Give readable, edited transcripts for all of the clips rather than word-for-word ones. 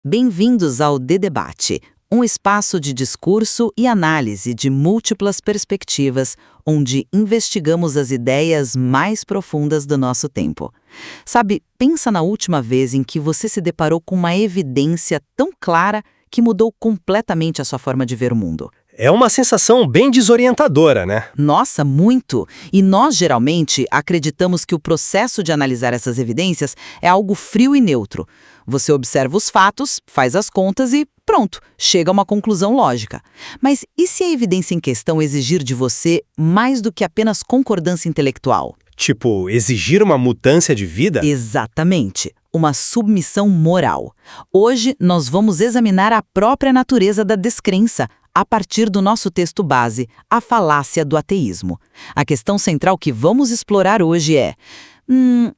Bem-vindos ao The Debate, um espaço de discurso e análise de múltiplas perspectivas, onde investigamos as ideias mais profundas do nosso tempo. Sabe, pensa na última vez em que você se deparou com uma evidência tão clara que mudou completamente a sua forma de ver o mundo. É uma sensação bem desorientadora, né? Nossa, muito! E nós, geralmente, acreditamos que o processo de analisar essas evidências é algo frio e neutro. Você observa os fatos, faz as contas e, pronto, chega a uma conclusão lógica. Mas e se a evidência em questão exigir de você mais do que apenas concordância intelectual? Tipo, exigir uma mudança de vida? Exatamente. Uma submissão moral. Hoje, nós vamos examinar a própria natureza da descrença, a partir do nosso texto base, a falácia do ateísmo. A questão central que vamos explorar hoje é: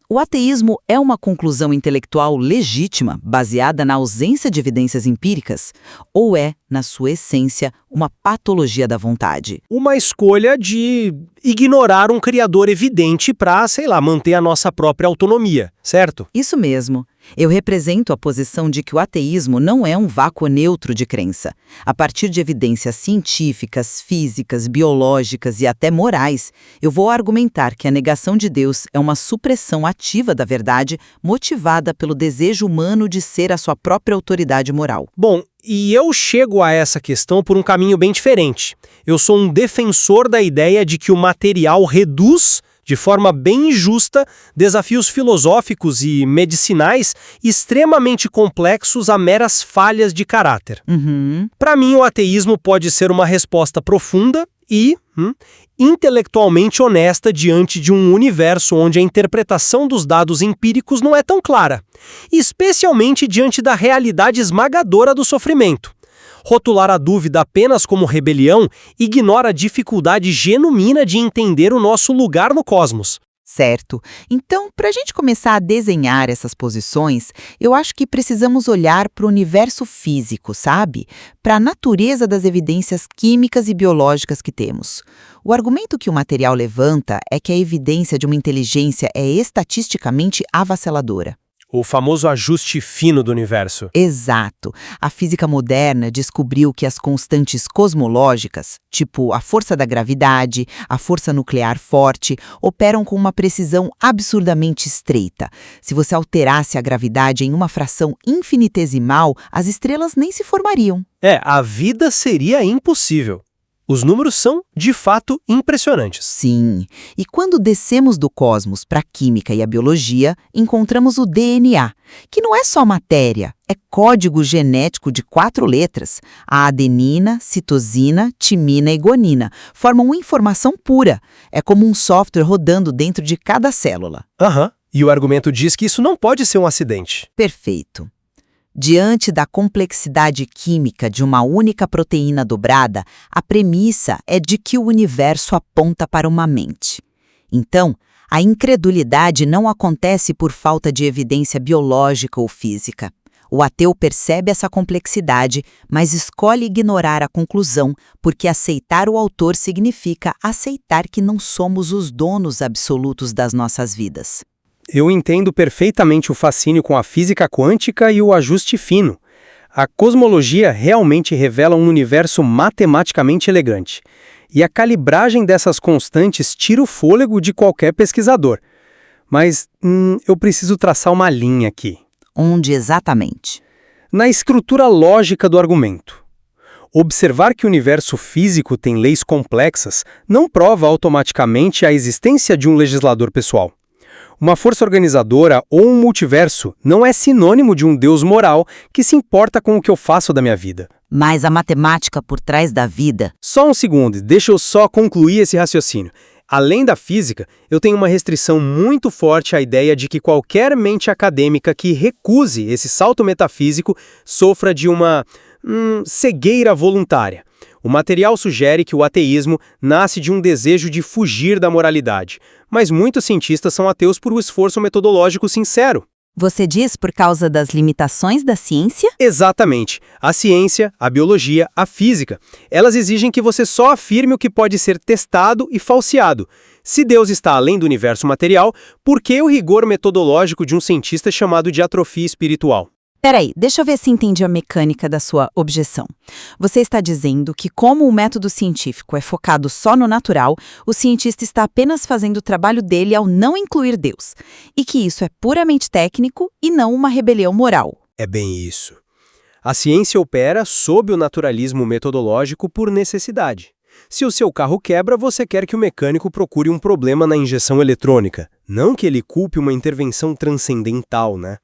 o ateísmo é uma conclusão intelectual legítima, baseada na ausência de evidências empíricas? Ou é, na sua essência, uma patologia da vontade? Uma escolha de ignorar um criador evidente para, manter a nossa própria autonomia, certo? Isso mesmo. Eu represento a posição de que o ateísmo não é um vácuo neutro de crença. A partir de evidências científicas, físicas, biológicas e até morais, eu vou argumentar que a negação de Deus é uma supressão ativa da verdade, motivada pelo desejo humano de ser a sua própria autoridade moral. Bom, e eu chego a essa questão por um caminho bem diferente. Eu sou um defensor da ideia de que o material reduz, de forma bem injusta, desafios filosóficos e medicinais extremamente complexos a meras falhas de caráter. Para mim, o ateísmo pode ser uma resposta profunda e intelectualmente honesta diante de um universo onde a interpretação dos dados empíricos não é tão clara, especialmente diante da realidade esmagadora do sofrimento. Rotular a dúvida apenas como rebelião ignora a dificuldade genuína de entender o nosso lugar no cosmos. Certo. Então, para a gente começar a desenhar essas posições, eu acho que precisamos olhar para o universo físico, sabe? Para a natureza das evidências químicas e biológicas que temos. O argumento que o material levanta é que a evidência de uma inteligência é estatisticamente avassaladora. O famoso ajuste fino do universo. Exato. A física moderna descobriu que as constantes cosmológicas, tipo a força da gravidade, a força nuclear forte, operam com uma precisão absurdamente estreita. Se você alterasse a gravidade em uma fração infinitesimal, as estrelas nem se formariam. A vida seria impossível. Os números são, de fato, impressionantes. Sim. E quando descemos do cosmos para a química e a biologia, encontramos o DNA, que não é só matéria, é código genético de 4 letras. A adenina, citosina, timina e guanina formam informação pura. É como um software rodando dentro de cada célula. E o argumento diz que isso não pode ser um acidente. Perfeito. Diante da complexidade química de uma única proteína dobrada, a premissa é de que o universo aponta para uma mente. Então, a incredulidade não acontece por falta de evidência biológica ou física. O ateu percebe essa complexidade, mas escolhe ignorar a conclusão, porque aceitar o autor significa aceitar que não somos os donos absolutos das nossas vidas. Eu entendo perfeitamente o fascínio com a física quântica e o ajuste fino. A cosmologia realmente revela um universo matematicamente elegante. E a calibragem dessas constantes tira o fôlego de qualquer pesquisador. Mas eu preciso traçar uma linha aqui. Onde exatamente? Na estrutura lógica do argumento. Observar que o universo físico tem leis complexas não prova automaticamente a existência de um legislador pessoal. Uma força organizadora ou um multiverso não é sinônimo de um Deus moral que se importa com o que eu faço da minha vida. Mas a matemática por trás da vida... Só um segundo, deixa eu só concluir esse raciocínio. Além da física, eu tenho uma restrição muito forte à ideia de que qualquer mente acadêmica que recuse esse salto metafísico sofra de uma cegueira voluntária. O material sugere que o ateísmo nasce de um desejo de fugir da moralidade, mas muitos cientistas são ateus por um esforço metodológico sincero. Você diz por causa das limitações da ciência? Exatamente. A ciência, a biologia, a física, elas exigem que você só afirme o que pode ser testado e falseado. Se Deus está além do universo material, por que o rigor metodológico de um cientista chamado de atrofia espiritual? Peraí, deixa eu ver se entendi a mecânica da sua objeção. Você está dizendo que, como o método científico é focado só no natural, o cientista está apenas fazendo o trabalho dele ao não incluir Deus, e que isso é puramente técnico e não uma rebelião moral. É bem isso. A ciência opera sob o naturalismo metodológico por necessidade. Se o seu carro quebra, você quer que o mecânico procure um problema na injeção eletrônica, não que ele culpe uma intervenção transcendental, né?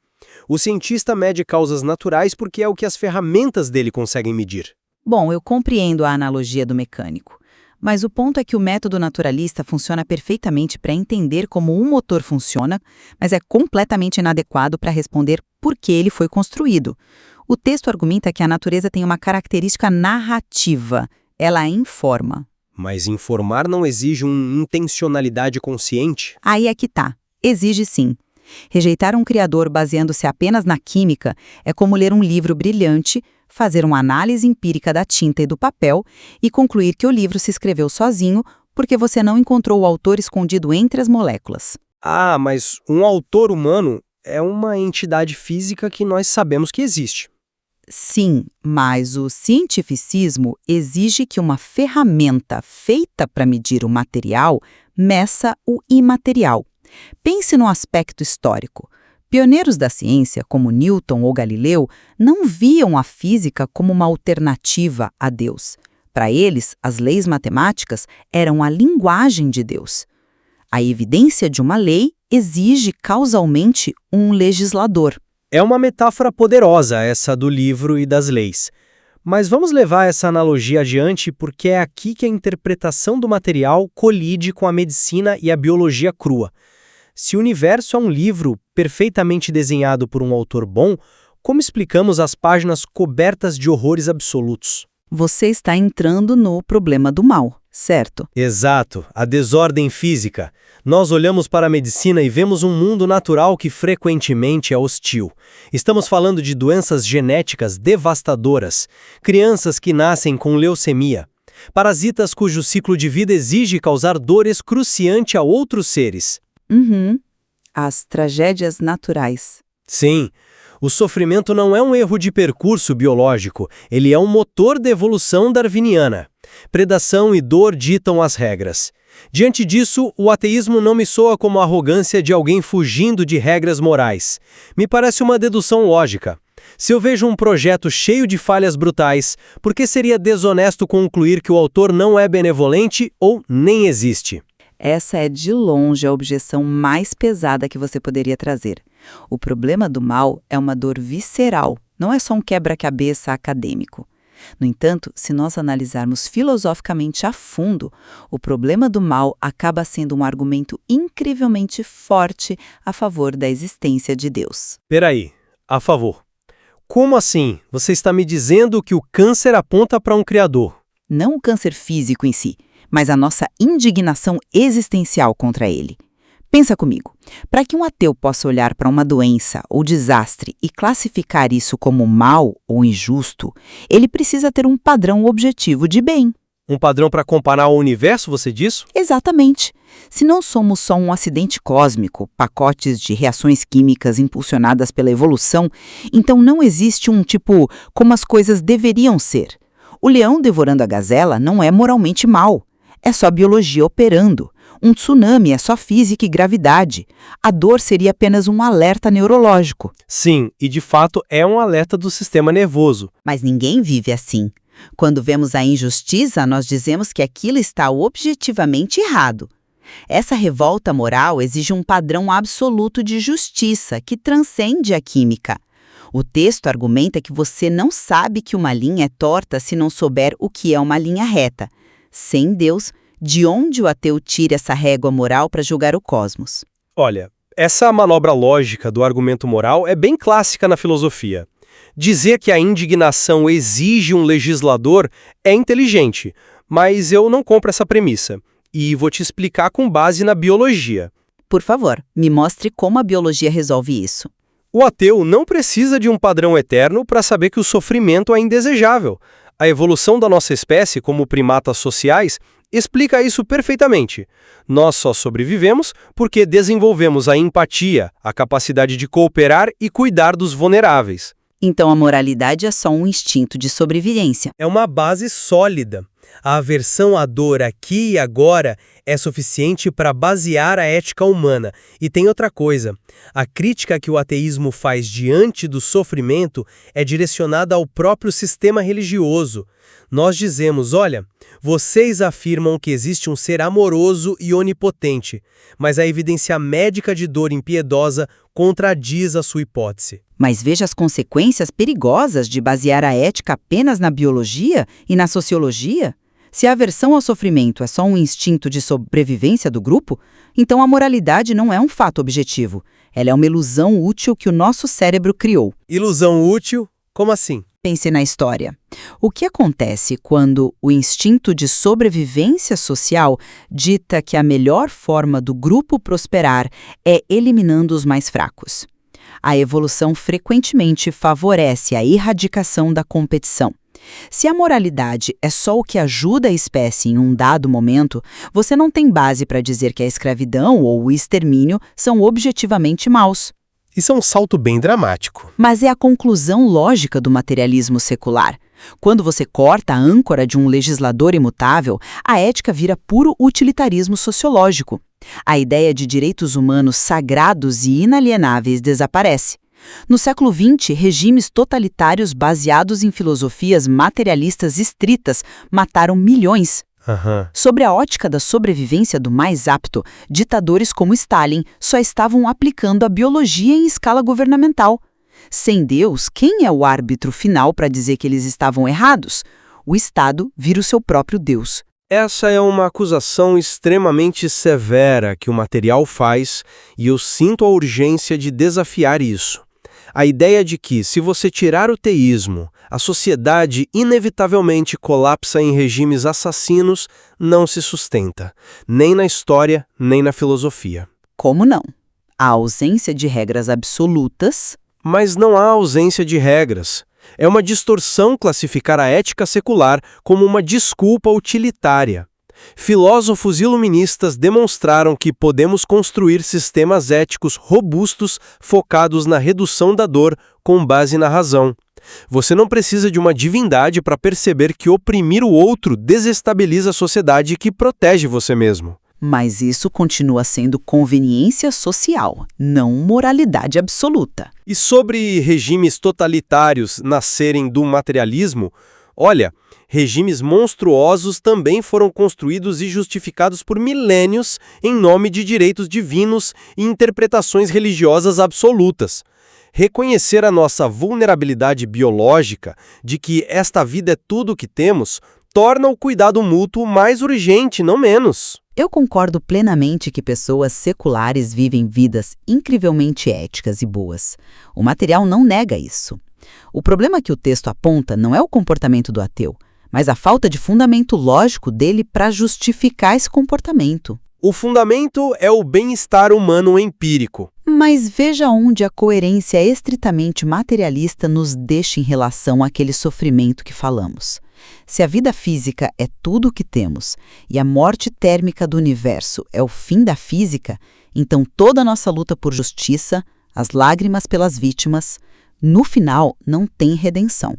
O cientista mede causas naturais porque é o que as ferramentas dele conseguem medir. Bom, eu compreendo a analogia do mecânico, mas o ponto é que o método naturalista funciona perfeitamente para entender como um motor funciona, mas é completamente inadequado para responder por que ele foi construído. O texto argumenta que a natureza tem uma característica narrativa, ela informa. Mas informar não exige uma intencionalidade consciente? Aí é que tá. Exige sim. Rejeitar um criador baseando-se apenas na química é como ler um livro brilhante, fazer uma análise empírica da tinta e do papel e concluir que o livro se escreveu sozinho porque você não encontrou o autor escondido entre as moléculas. Ah, mas um autor humano é uma entidade física que nós sabemos que existe. Sim, mas o cientificismo exige que uma ferramenta feita para medir o material meça o imaterial. Pense no aspecto histórico. Pioneiros da ciência, como Newton ou Galileu, não viam a física como uma alternativa a Deus. Para eles, as leis matemáticas eram a linguagem de Deus. A evidência de uma lei exige causalmente um legislador. É uma metáfora poderosa essa do livro e das leis. Mas vamos levar essa analogia adiante porque é aqui que a interpretação do material colide com a medicina e a biologia crua. Se o universo é um livro perfeitamente desenhado por um autor bom, como explicamos as páginas cobertas de horrores absolutos? Você está entrando no problema do mal, certo? Exato, a desordem física. Nós olhamos para a medicina e vemos um mundo natural que frequentemente é hostil. Estamos falando de doenças genéticas devastadoras, crianças que nascem com leucemia, parasitas cujo ciclo de vida exige causar dor excruciante a outros seres. As tragédias naturais. Sim, o sofrimento não é um erro de percurso biológico, ele é um motor da evolução darwiniana. Predação e dor ditam as regras. Diante disso, o ateísmo não me soa como a arrogância de alguém fugindo de regras morais. Me parece uma dedução lógica. Se eu vejo um projeto cheio de falhas brutais, por que seria desonesto concluir que o autor não é benevolente ou nem existe? Essa é de longe a objeção mais pesada que você poderia trazer. O problema do mal é uma dor visceral, não é só um quebra-cabeça acadêmico. No entanto, se nós analisarmos filosoficamente a fundo, o problema do mal acaba sendo um argumento incrivelmente forte a favor da existência de Deus. Peraí, a favor. Como assim? Você está me dizendo que o câncer aponta para um criador? Não o câncer físico em si, mas a nossa indignação existencial contra ele. Pensa comigo, para que um ateu possa olhar para uma doença ou desastre e classificar isso como mal ou injusto, ele precisa ter um padrão objetivo de bem. Um padrão para comparar o universo, você diz? Exatamente. Se não somos só um acidente cósmico, pacotes de reações químicas impulsionadas pela evolução, então não existe um tipo como as coisas deveriam ser. O leão devorando a gazela não é moralmente mal. É só biologia operando. Um tsunami é só física e gravidade. A dor seria apenas um alerta neurológico. Sim, e de fato é um alerta do sistema nervoso. Mas ninguém vive assim. Quando vemos a injustiça, nós dizemos que aquilo está objetivamente errado. Essa revolta moral exige um padrão absoluto de justiça que transcende a química. O texto argumenta que você não sabe que uma linha é torta se não souber o que é uma linha reta. Sem Deus, de onde o ateu tira essa régua moral para julgar o cosmos? Olha, essa manobra lógica do argumento moral é bem clássica na filosofia. Dizer que a indignação exige um legislador é inteligente, mas eu não compro essa premissa. E vou te explicar com base na biologia. Por favor, me mostre como a biologia resolve isso. O ateu não precisa de um padrão eterno para saber que o sofrimento é indesejável. A evolução da nossa espécie como primatas sociais explica isso perfeitamente. Nós só sobrevivemos porque desenvolvemos a empatia, a capacidade de cooperar e cuidar dos vulneráveis. Então a moralidade é só um instinto de sobrevivência. É uma base sólida. A aversão à dor aqui e agora é suficiente para basear a ética humana. E tem outra coisa. A crítica que o ateísmo faz diante do sofrimento é direcionada ao próprio sistema religioso. Nós dizemos, olha, vocês afirmam que existe um ser amoroso e onipotente, mas a evidência médica de dor impiedosa contradiz a sua hipótese. Mas veja as consequências perigosas de basear a ética apenas na biologia e na sociologia. Se a aversão ao sofrimento é só um instinto de sobrevivência do grupo, então a moralidade não é um fato objetivo. Ela é uma ilusão útil que o nosso cérebro criou. Ilusão útil? Como assim? Pense na história. O que acontece quando o instinto de sobrevivência social dita que a melhor forma do grupo prosperar é eliminando os mais fracos? A evolução frequentemente favorece a erradicação da competição. Se a moralidade é só o que ajuda a espécie em um dado momento, você não tem base para dizer que a escravidão ou o extermínio são objetivamente maus. Isso é um salto bem dramático. Mas é a conclusão lógica do materialismo secular. Quando você corta a âncora de um legislador imutável, a ética vira puro utilitarismo sociológico. A ideia de direitos humanos sagrados e inalienáveis desaparece. No século XX, regimes totalitários baseados em filosofias materialistas estritas mataram milhões. Sobre a ótica da sobrevivência do mais apto, ditadores como Stalin só estavam aplicando a biologia em escala governamental. Sem Deus, quem é o árbitro final para dizer que eles estavam errados? O Estado vira o seu próprio Deus. Essa é uma acusação extremamente severa que o material faz e eu sinto a urgência de desafiar isso. A ideia de que, se você tirar o teísmo, a sociedade inevitavelmente colapsa em regimes assassinos não se sustenta, nem na história, nem na filosofia. Como não? A ausência de regras absolutas. Mas não há ausência de regras. É uma distorção classificar a ética secular como uma desculpa utilitária. Filósofos iluministas demonstraram que podemos construir sistemas éticos robustos focados na redução da dor com base na razão. Você não precisa de uma divindade para perceber que oprimir o outro desestabiliza a sociedade que protege você mesmo. Mas isso continua sendo conveniência social, não moralidade absoluta. E sobre regimes totalitários nascerem do materialismo, olha, regimes monstruosos também foram construídos e justificados por milênios em nome de direitos divinos e interpretações religiosas absolutas. Reconhecer a nossa vulnerabilidade biológica, de que esta vida é tudo o que temos, torna o cuidado mútuo mais urgente, não menos. Eu concordo plenamente que pessoas seculares vivem vidas incrivelmente éticas e boas. O material não nega isso. O problema que o texto aponta não é o comportamento do ateu, mas a falta de fundamento lógico dele para justificar esse comportamento. O fundamento é o bem-estar humano empírico. Mas veja onde a coerência estritamente materialista nos deixa em relação àquele sofrimento que falamos. Se a vida física é tudo o que temos e a morte térmica do universo é o fim da física, então toda a nossa luta por justiça, as lágrimas pelas vítimas, no final não tem redenção.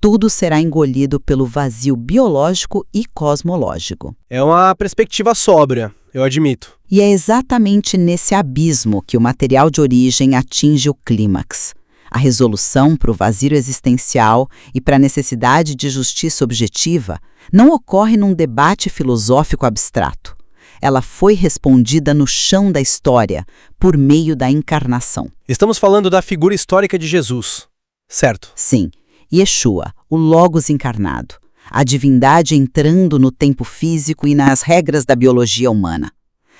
Tudo será engolido pelo vazio biológico e cosmológico. É uma perspectiva sóbria, eu admito. E é exatamente nesse abismo que o material de origem atinge o clímax. A resolução para o vazio existencial e para a necessidade de justiça objetiva não ocorre num debate filosófico abstrato. Ela foi respondida no chão da história, por meio da encarnação. Estamos falando da figura histórica de Jesus, certo? Sim, Yeshua, o Logos encarnado, a divindade entrando no tempo físico e nas regras da biologia humana.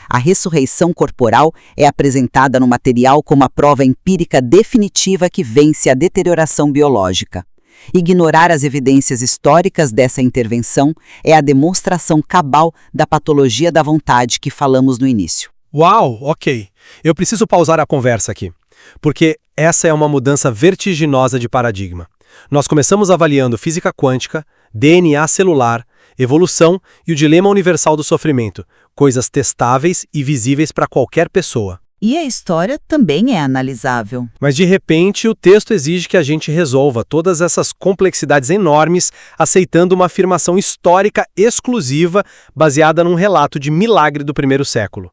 A ressurreição corporal é apresentada no material como a prova empírica definitiva que vence a deterioração biológica. Ignorar as evidências históricas dessa intervenção é a demonstração cabal da patologia da vontade que falamos no início. Uau, ok. Eu preciso pausar a conversa aqui, porque essa é uma mudança vertiginosa de paradigma. Nós começamos avaliando física quântica, DNA celular, evolução e o dilema universal do sofrimento, coisas testáveis e visíveis para qualquer pessoa. E a história também é analisável. Mas, de repente, o texto exige que a gente resolva todas essas complexidades enormes, aceitando uma afirmação histórica exclusiva baseada num relato de milagre do primeiro século.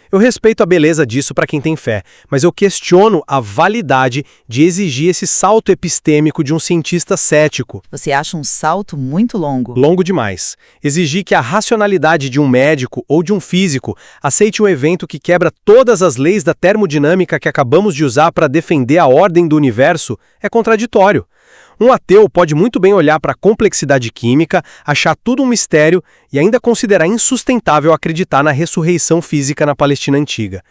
Eu respeito a beleza disso para quem tem fé, mas eu questiono a validade de exigir esse salto epistêmico de um cientista cético. Você acha um salto muito longo? Longo demais. Exigir que a racionalidade de um médico ou de um físico aceite um evento que quebra todas as leis da termodinâmica que acabamos de usar para defender a ordem do universo é contraditório. Um ateu pode muito bem olhar para a complexidade química, achar tudo um mistério e ainda considerar insustentável acreditar na ressurreição física na Palestina antiga.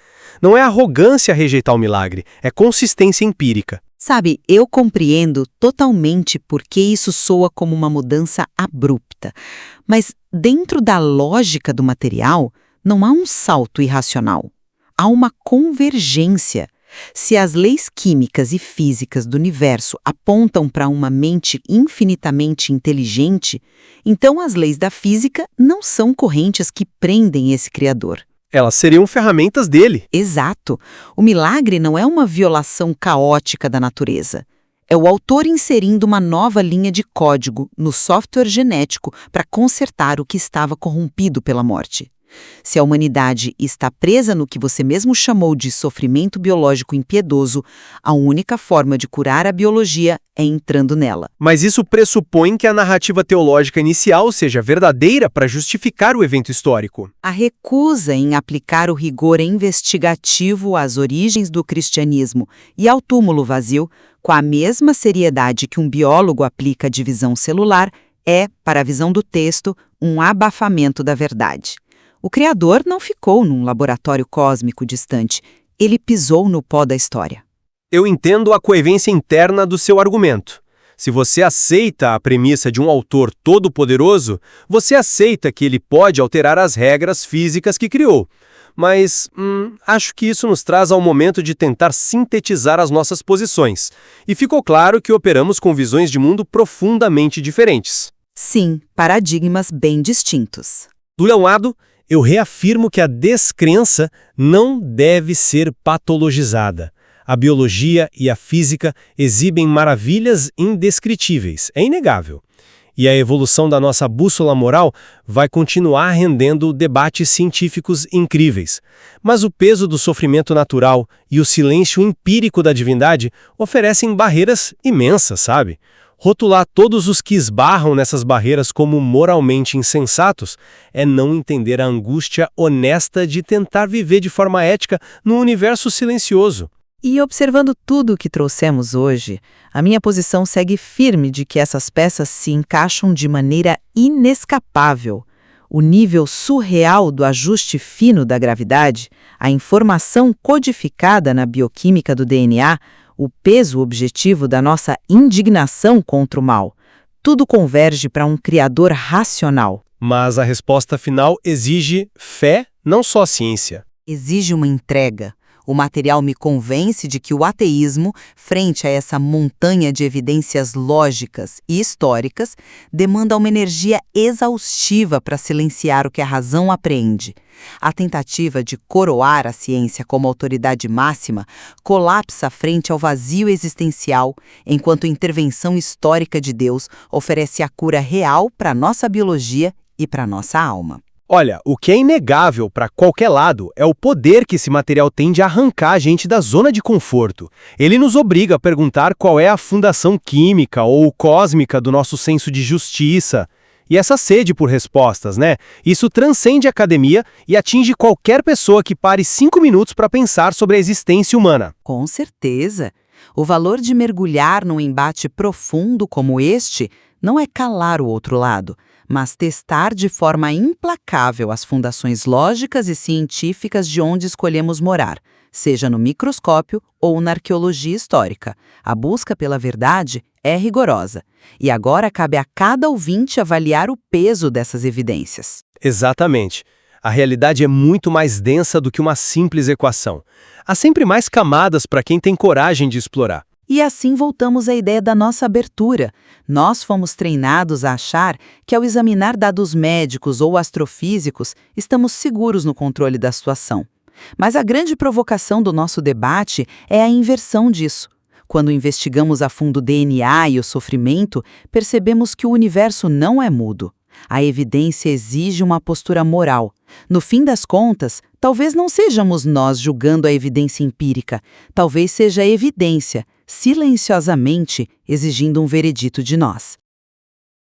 Não é arrogância rejeitar o milagre, é consistência empírica. Sabe, eu compreendo totalmente por que isso soa como uma mudança abrupta. Mas dentro da lógica do material, não há um salto irracional. Há uma convergência. Se as leis químicas e físicas do universo apontam para uma mente infinitamente inteligente, então as leis da física não são correntes que prendem esse Criador. Elas seriam ferramentas dele. Exato. O milagre não é uma violação caótica da natureza. É o autor inserindo uma nova linha de código no software genético para consertar o que estava corrompido pela morte. Se a humanidade está presa no que você mesmo chamou de sofrimento biológico impiedoso, a única forma de curar a biologia é entrando nela. Mas isso pressupõe que a narrativa teológica inicial seja verdadeira para justificar o evento histórico. A recusa em aplicar o rigor investigativo às origens do cristianismo e ao túmulo vazio, com a mesma seriedade que um biólogo aplica à divisão celular, é, para a visão do texto, um abafamento da verdade. O Criador não ficou num laboratório cósmico distante. Ele pisou no pó da história. Eu entendo a coerência interna do seu argumento. Se você aceita a premissa de um autor todo-poderoso, você aceita que ele pode alterar as regras físicas que criou. Mas acho que isso nos traz ao momento de tentar sintetizar as nossas posições. E ficou claro que operamos com visões de mundo profundamente diferentes. Sim, paradigmas bem distintos. Do meu lado, eu reafirmo que a descrença não deve ser patologizada. A biologia e a física exibem maravilhas indescritíveis, é inegável. E a evolução da nossa bússola moral vai continuar rendendo debates científicos incríveis. Mas o peso do sofrimento natural e o silêncio empírico da divindade oferecem barreiras imensas, sabe? Rotular todos os que esbarram nessas barreiras como moralmente insensatos é não entender a angústia honesta de tentar viver de forma ética num universo silencioso. E observando tudo o que trouxemos hoje, a minha posição segue firme de que essas peças se encaixam de maneira inescapável. O nível surreal do ajuste fino da gravidade, a informação codificada na bioquímica do DNA, o peso objetivo da nossa indignação contra o mal. Tudo converge para um Criador racional. Mas a resposta final exige fé, não só ciência. Exige uma entrega. O material me convence de que o ateísmo, frente a essa montanha de evidências lógicas e históricas, demanda uma energia exaustiva para silenciar o que a razão apreende. A tentativa de coroar a ciência como autoridade máxima colapsa frente ao vazio existencial, enquanto a intervenção histórica de Deus oferece a cura real para a nossa biologia e para a nossa alma. Olha, o que é inegável para qualquer lado é o poder que esse material tem de arrancar a gente da zona de conforto. Ele nos obriga a perguntar qual é a fundação química ou cósmica do nosso senso de justiça. E essa sede por respostas, né? Isso transcende a academia e atinge qualquer pessoa que pare 5 minutos para pensar sobre a existência humana. Com certeza. O valor de mergulhar num embate profundo como este não é calar o outro lado, mas testar de forma implacável as fundações lógicas e científicas de onde escolhemos morar, seja no microscópio ou na arqueologia histórica. A busca pela verdade é rigorosa, e agora cabe a cada ouvinte avaliar o peso dessas evidências. Exatamente. A realidade é muito mais densa do que uma simples equação. Há sempre mais camadas para quem tem coragem de explorar. E assim voltamos à ideia da nossa abertura. Nós fomos treinados a achar que ao examinar dados médicos ou astrofísicos, estamos seguros no controle da situação. Mas a grande provocação do nosso debate é a inversão disso. Quando investigamos a fundo o DNA e o sofrimento, percebemos que o universo não é mudo. A evidência exige uma postura moral. No fim das contas, talvez não sejamos nós julgando a evidência empírica, talvez seja a evidência, silenciosamente, exigindo um veredito de nós.